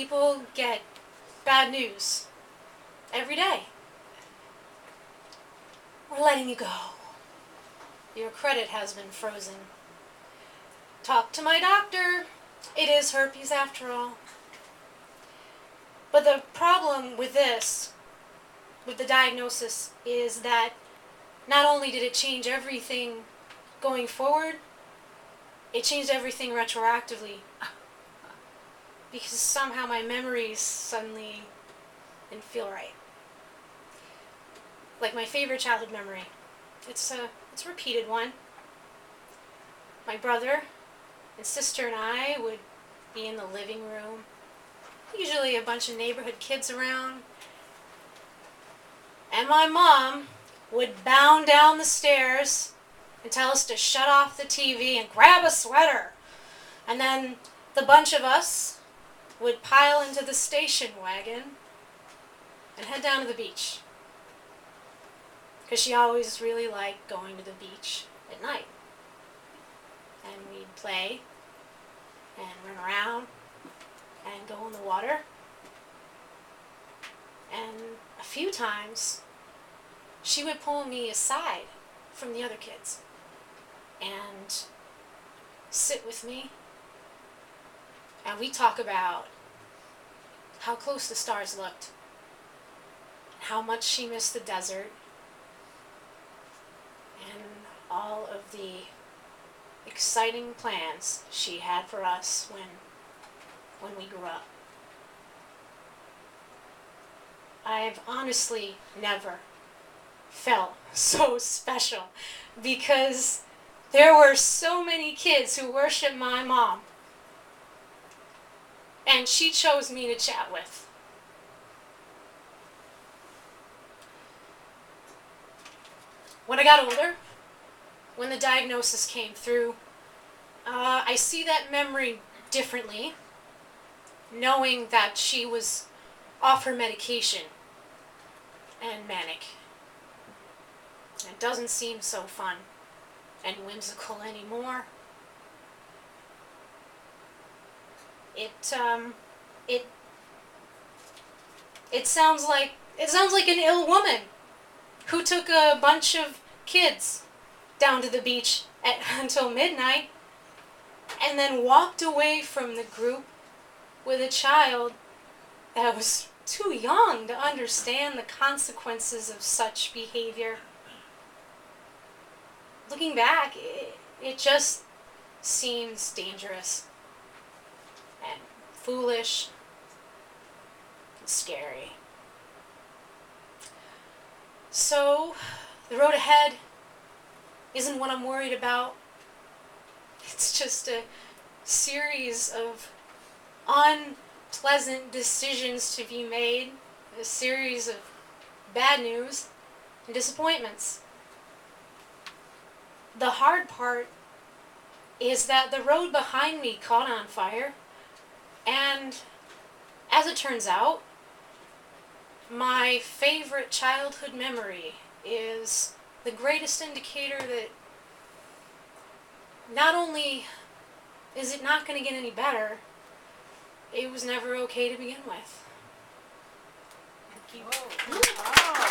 people get bad news every day. We're letting you go. Your credit has been frozen. Talk to my doctor. It is herpes after all. But the problem with this, with the diagnosis, is that not only did it change everything going forward, it changed everything retroactively. Because somehow my memories suddenly didn't feel right. Like my favorite childhood memory. It's a repeated one. My brother and sister and I would be in the living room. Usually a bunch of neighborhood kids around. And my mom would bound down the stairs and tell us to shut off the TV and grab a sweater. And then the bunch of us would pile into the station wagon and head down to the beach. Because she always really liked going to the beach at night. And we'd play and run around and go in the water. And a few times she would pull me aside from the other kids and sit with me, and we talk about how close the stars looked, how much she missed the desert, and all of the exciting plans she had for us when we grew up. I've honestly never felt so special because there were so many kids who worshiped my mom, and she chose me to chat with. When I got older, when the diagnosis came through, I see that memory differently, knowing that she was off her medication and manic. It doesn't seem so fun and whimsical anymore. It sounds like an ill woman who took a bunch of kids down to the beach until midnight and then walked away from the group with a child that was too young to understand the consequences of such behavior. Looking back, it just seems dangerous and foolish and scary. So, the road ahead isn't what I'm worried about. It's just a series of unpleasant decisions to be made, a series of bad news and disappointments. The hard part is that the road behind me caught on fire, and as it turns out, my favorite childhood memory is the greatest indicator that not only is it not going to get any better, it was never okay to begin with. Thank you. Whoa. Wow.